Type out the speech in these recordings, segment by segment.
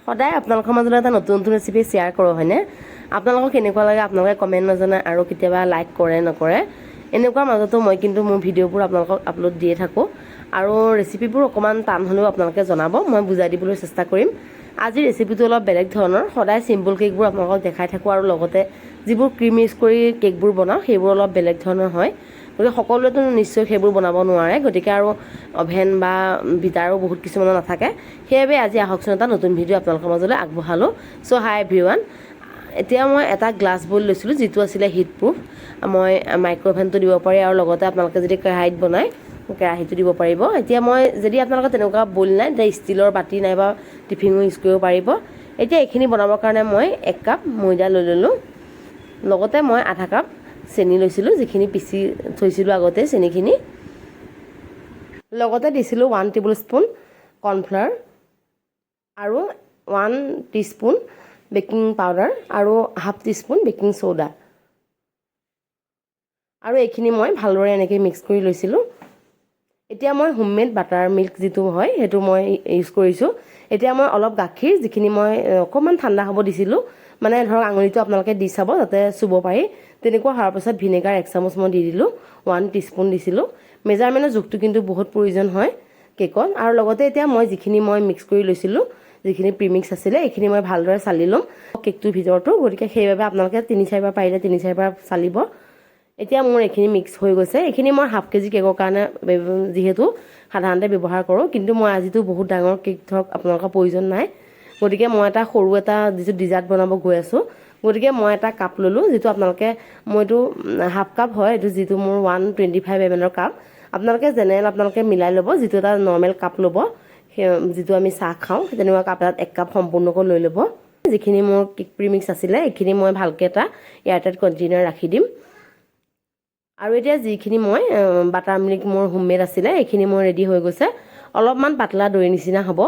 সদায় আপোনালোকৰ মাজলৈ এটা নতুন নতুন ৰেচিপি শ্বেয়াৰ কৰোঁ হয়নে আপোনালোকক কেনেকুৱা লাগে আপোনালোকে কমেণ্ট নজনায় আৰু কেতিয়াবা লাইক কৰে নকৰে এনেকুৱা মাজতো মই কিন্তু মোৰ ভিডিঅ'বোৰ আপোনালোকক আপলোড দিয়ে থাকোঁ আৰু ৰেচিপিবোৰ অকণমান টান হ'লেও আপোনালোকে জনাব মই বুজাই দিবলৈ চেষ্টা কৰিম আজি ৰেচিপিটো অলপ বেলেগ ধৰণৰ সদায় চিম্পল কেকবোৰ আপোনালোকক দেখাই থাকোঁ আৰু লগতে যিবোৰ ক্ৰীম ইউজ কৰি কেকবোৰ বনাওঁ সেইবোৰ অলপ বেলেগ ধৰণৰ হয় গতিকে সকলোৱেতো নিশ্চয় সেইবোৰ বনাব নোৱাৰে গতিকে আৰু অভেন বা বিটাৰো বহুত কিছুমানৰ নাথাকে সেইবাবে আজি আহকচোন এটা নতুন ভিডিঅ' আপোনালোকৰ মাজলৈ আগবঢ়ালোঁ চ' হাই এভৰিৱান এতিয়া মই এটা গ্লাছ বল লৈছিলোঁ যিটো আছিলে হিট প্ৰুফ মই মাইক্ৰ'ভেনটো দিব পাৰি আৰু লগতে আপোনালোকে যদি কেৰাহীত বনায় কেৰাহীটো দিব পাৰিব এতিয়া মই যদি আপোনালোকৰ তেনেকুৱা বল নাই তেতিয়া ষ্টিলৰ বাতি নাইবা টিফিনো ইউজ কৰিব পাৰিব এতিয়া এইখিনি বনাবৰ কাৰণে মই 1 কাপ ময়দা লৈ ল'লোঁ লগতে মই আধা কাপ চেনি লৈছিলোঁ যিখিনি পিচি থৈছিলোঁ আগতে চেনিখিনি লগতে দিছিলোঁ 1 টেবুল স্পুন কৰ্ণফ্লাৱাৰ আৰু 1 টিস্পুন বেকিং পাউডাৰ আৰু হাফ টিস্পুন বেকিং সোডা আৰু এইখিনি মই ভালদৰে এনেকৈ মিক্স কৰি লৈছিলোঁ এতিয়া মই হোমমেড বাটাৰ মিল্ক যিটো হয় সেইটো মই ইউজ কৰিছোঁ এতিয়া মই অলপ গাখীৰ যিখিনি মই অকণমান ঠাণ্ডা হ'ব দিছিলোঁ মানে ধৰক আঙুলিটো আপোনালোকে দি চাব যাতে চুব পাৰি তেনেকুৱা হোৱাৰ পাছত ভিনেগাৰ 1 চামুচ মই দি দিলোঁ 1 টিস্পুন দিছিলোঁ মেজাৰমেণ্টৰ জোখটো কিন্তু বহুত প্ৰয়োজন হয় কেকত আৰু লগতে এতিয়া মই যিখিনি মই মিক্স কৰি লৈছিলোঁ যিখিনি প্ৰিমিক্স আছিলে এইখিনি মই ভালদৰে চালি ল'ম কেকটোৰ ভিতৰতো গতিকে সেইবাবে আপোনালোকে 3-4 বাৰ পাৰিলে 3-4 বাৰ চালিব এতিয়া মোৰ এইখিনি মিক্স হৈ গৈছে এইখিনি মই হাফ কেজি কেকৰ কাৰণে যিহেতু সাধাৰণতে ব্যৱহাৰ কৰোঁ কিন্তু মই আজিতো বহুত ডাঙৰ কেক ধৰক আপোনালোকৰ প্ৰয়োজন নাই গতিকে মই এটা সৰু এটা যিটো ডিজাৰ্ট বনাব গৈ আছোঁ গতিকে মই এটা কাপ ল'লোঁ যিটো আপোনালোকে মইতো হাফ কাপ হয় এইটো যিটো মোৰ 125 ml কাপ আপোনালোকে জেনেৰেল আপোনালোকে মিলাই ল'ব যিটো এটা নৰ্মেল কাপ ল'ব যিটো আমি চাহ খাওঁ তেনেকুৱা কাপ এটাত 1 কাপ সম্পূৰ্ণকৈ লৈ ল'ব যিখিনি মোৰ কেক প্ৰিমিক্স আছিলে এইখিনি মই ভালকৈ এটা এয়াৰটাইট কণ্টেইনাৰ ৰাখি দিম আৰু এতিয়া যিখিনি মই বাটাৰ মিল্ক মোৰ হোমমেড আছিলে এইখিনি মোৰ ৰেডি হৈ গৈছে অলপমান পাতলা দৈ নিচিনা হ'ব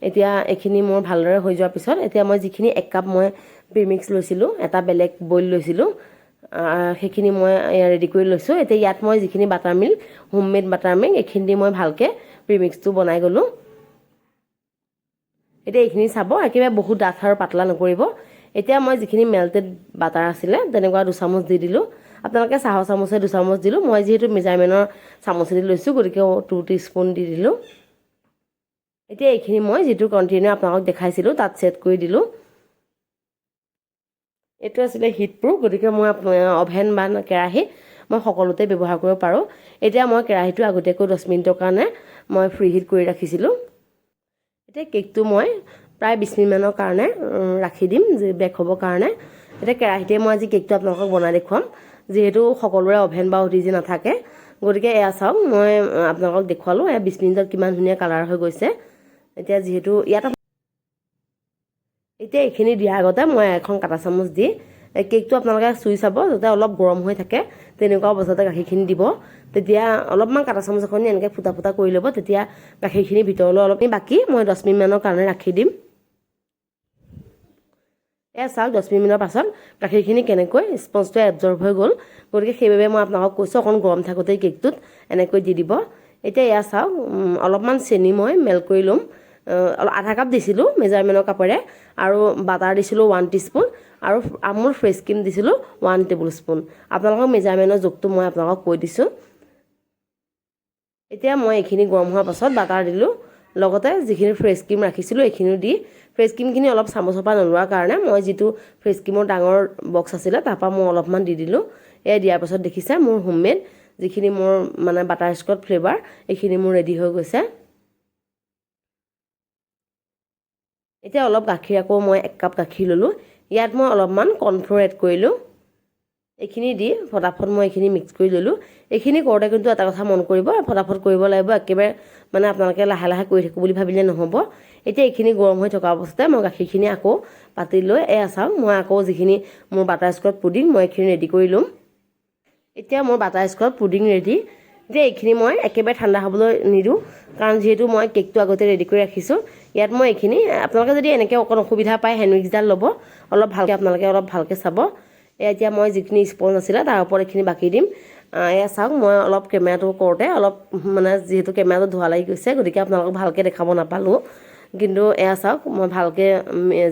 এতিয়া এইখিনি মোৰ ভালদৰে হৈ যোৱাৰ পিছত এতিয়া মই যিখিনি 1 কাপ মই প্ৰিমিক্স লৈছিলোঁ এটা বেলেগ বইল লৈছিলোঁ সেইখিনি মই ৰেডি কৰি লৈছোঁ এতিয়া ইয়াত মই যিখিনি butter milk homemade butter milk এইখিনি দি মই ভালকৈ প্ৰিমিক্সটো বনাই গ'লোঁ এতিয়া এইখিনি চাব একেবাৰে বহুত ডাঠ আৰু পাতলা নকৰিব এতিয়া মই যিখিনি মেল্টেড বাটাৰ আছিলে তেনেকুৱা 2 চামুচ দি দিলোঁ আপোনালোকে চাহৰ চামুচে 2 চামুচ দিলোঁ মই যিহেতু মেজাৰমেণ্টৰ চামুচেদি লৈছোঁ গতিকে 2 টিস্পুন দি দিলোঁ এতিয়া এইখিনি মই যিটো কণ্টেইনাৰ আপোনালোকক দেখাইছিলোঁ তাত ছেট কৰি দিলোঁ এইটো আছিলে হিট প্ৰুফ গতিকে মই অভেন বা কেৰাহী মই সকলোতে ব্যৱহাৰ কৰিব পাৰোঁ এতিয়া মই কেৰাহীটো আগতীয়াকৈ 10 মিনিটৰ কাৰণে মই ফ্ৰী হিট কৰি ৰাখিছিলোঁ এতিয়া কেকটো মই প্ৰায় 20 মিনিটমানৰ কাৰণে ৰাখি দিম বেক হ'বৰ কাৰণে এতিয়া কেৰাহীতে মই আজি কেকটো আপোনালোকক বনাই দেখুৱাম যিহেতু সকলোৰে অভেন বা অটিজি নাথাকে গতিকে এয়া চাওক মই আপোনালোকক দেখুৱালোঁ 20 মিনিটত কিমান ধুনীয়া কালাৰ হৈ গৈছে এতিয়া যিহেতু ইয়াত এতিয়া এইখিনি দিয়াৰ আগতে মই এখন কাটা চামুচ দি কেকটো আপোনালোকে চুই চাব যাতে অলপ গৰম হৈ থাকে তেনেকুৱা অৱস্থাতে গাখীৰখিনি দিব তেতিয়া অলপমান কাটা চামুচ এখন এনেকৈ ফুটা ফুটা কৰি ল'ব তেতিয়া গাখীৰখিনি ভিতৰলৈ অলপ বাকী মই 10 মিনিটমানৰ কাৰণে ৰাখি দিম এয়া চাওক 10 মিনিটৰ পাছত গাখীৰখিনি কেনেকৈ স্পঞ্জটো এবজৰ্ব হৈ গ'ল গতিকে সেইবাবে মই আপোনালোকক কৈছোঁ অকণ গৰম থাকোঁতেই কেকটোত এনেকৈ দি দিব এতিয়া এয়া চাওক অলপমান চেনি মই মেল্ট কৰি ল'ম আধা কাপ দিছিলোঁ মেজাৰমেণ্টৰ কাপেৰে আৰু বাটাৰ দিছিলোঁ 1 টিস্পুন আৰু আমুল ফ্ৰেছ ক্ৰীম দিছিলোঁ 1 টেবুল স্পুন আপোনালোকৰ মেজাৰমেণ্টৰ জোখটো মই আপোনালোকক কৈ দিছোঁ এতিয়া মই এইখিনি গৰম হোৱাৰ পাছত বাটাৰ দিলোঁ লগতে যিখিনি ফ্ৰেছ ক্ৰীম ৰাখিছিলোঁ এইখিনিও দি ফ্ৰেছ ক্ৰীমখিনি অলপ চামুচৰ পৰা নোলোৱাৰ কাৰণে মই যিটো ফ্ৰেছ ক্ৰীমৰ ডাঙৰ বক্স আছিলে তাৰপৰা মই অলপমান দি দিলোঁ এয়া দিয়াৰ পাছত দেখিছে মোৰ হোমমেড যিখিনি মোৰ মানে বাটাৰ স্কচ ফ্লেভাৰ এইখিনি মোৰ ৰেডি হৈ গৈছে এতিয়া অলপ গাখীৰ আকৌ মই 1 কাপ গাখীৰ ল'লোঁ ইয়াত মই অলপমান কৰ্ণফ্ল'ৰ এড কৰিলোঁ এইখিনি দি ফটাফট মই এইখিনি মিক্স কৰি ল'লোঁ এইখিনি কৰোঁতে কিন্তু এটা কথা মন কৰিব ফটাফট কৰিব লাগিব একেবাৰে মানে আপোনালোকে লাহে লাহে কৰি থাকোঁ বুলি ভাবিলে নহ'ব এতিয়া এইখিনি গৰম হৈ থকা অৱস্থাতে মই গাখীৰখিনি আকৌ পাতি লৈ এয়া চাওক মই আকৌ যিখিনি মোৰ বাটাৰ স্কচ পুডিং মই এইখিনি ৰেডি কৰি ল'ম এতিয়া মোৰ বাটাৰ স্কচ পুডিং ৰেডি এতিয়া এইখিনি মই একেবাৰে ঠাণ্ডা হ'বলৈ নিদিওঁ কাৰণ যিহেতু মই কেকটো আগতে ৰেডি কৰি ৰাখিছোঁ ইয়াত মই এইখিনি আপোনালোকে যদি এনেকৈ অকণ অসুবিধা পায় হেণ্ডউইচডাল ল'ব অলপ ভালকৈ আপোনালোকে অলপ ভালকৈ চাব এতিয়া মই যিখিনি স্পঞ্জ আছিলে তাৰ ওপৰত এইখিনি বাকি দিম এয়া চাওক মই অলপ কেমেৰাটো কৰোঁতে অলপ মানে যিহেতু কেমেৰাটো ধোৱা লাগি গৈছে গতিকে আপোনালোকক ভালকৈ দেখাব নাপালোঁ কিন্তু এয়া চাওক মই ভালকৈ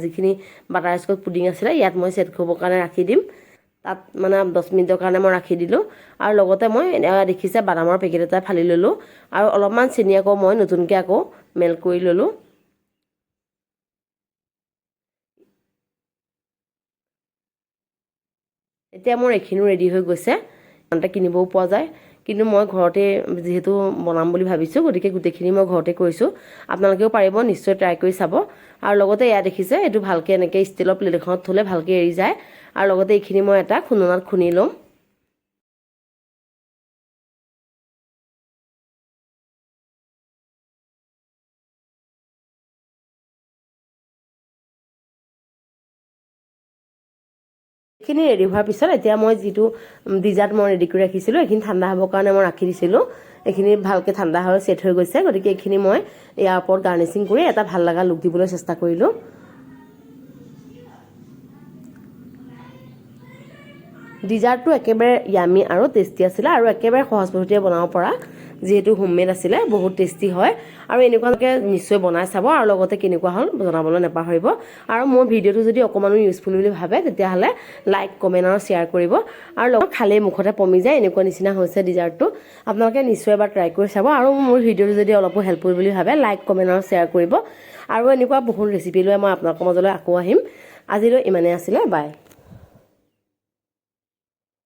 যিখিনি বাটাৰ স্কচ পুডিং আছিলে ইয়াত মই ছেট কৰিবৰ কাৰণে ৰাখি দিম। তাত মানে 10 মিনিটৰ কাৰণে মই ৰাখি দিলোঁ। আৰু লগতে মই দেখিছে বাদামৰ পেকেট এটা ফালি ল'লোঁ আৰু অলপমান চেনি আকৌ মই নতুনকৈ আকৌ মেল্ট কৰি ল'লোঁ। এতিয়া মোৰ এইখিনিও ৰেডি হৈ গৈছে, কিনিবও পোৱা যায়, কিন্তু মই ঘৰতে যিহেতু বনাম বুলি ভাবিছোঁ গতিকে গোটেইখিনি মই ঘৰতে কৰিছোঁ। আপোনালোকেও পাৰিব, নিশ্চয় ট্ৰাই কৰি চাব। আৰু লগতে এয়া দেখিছে এইটো ভালকৈ এনেকৈ ষ্টিলৰ প্লেট এখনত থ'লে ভালকৈ এৰি যায়। আৰু লগতে এইখিনি মই এটা খুন্দনাত খুন্দি ল'ম। এইখিনি ৰেডি হোৱাৰ পিছত এতিয়া মই যিটো ডিজাৰ্ট মই ৰেডি কৰি ৰাখিছিলোঁ এইখিনি ঠাণ্ডা হ'বৰ কাৰণে মই ৰাখি দিছিলোঁ। এইখিনি ভালকৈ ঠাণ্ডা হৈ ছেট হৈ গৈছে, গতিকে এইখিনি মই ইয়াৰ ওপৰত গাৰ্নিচিং কৰি এটা ভাল লগা লুক দিবলৈ চেষ্টা কৰিলোঁ। ডিজাৰ্টটো একেবাৰে য়ামি আৰু টেষ্টি আছিলে আৰু একেবাৰে সহজ পদ্ধতিৰে বনাব পৰা, যিহেতু হোমমেড আছিলে, বহুত টেষ্টি হয়। আৰু এনেকুৱাকৈ নিশ্চয় বনাই চাব আৰু লগতে কেনেকুৱা হ'ল জনাবলৈ নাপাহৰিব। আৰু মোৰ ভিডিঅ'টো যদি অকণমানো ইউজফুল বুলি ভাবে তেতিয়াহ'লে লাইক, কমেণ্ট আৰু শ্বেয়াৰ কৰিব। আৰু লগত খালেই মুখতে পমি যায় এনেকুৱা নিচিনা হৈছে ডিজাৰ্টটো। আপোনালোকে নিশ্চয় এবাৰ ট্ৰাই কৰি চাব। আৰু মোৰ ভিডিঅ'টো যদি অলপো হেল্পফুল বুলি ভাবে লাইক, কমেণ্ট আৰু শ্বেয়াৰ কৰিব। আৰু এনেকুৱা বহুত ৰেচিপি লৈ মই আপোনালোকৰ মাজলৈ আকৌ আহিম। আজিলৈ ইমানেই আছিলে, বাই।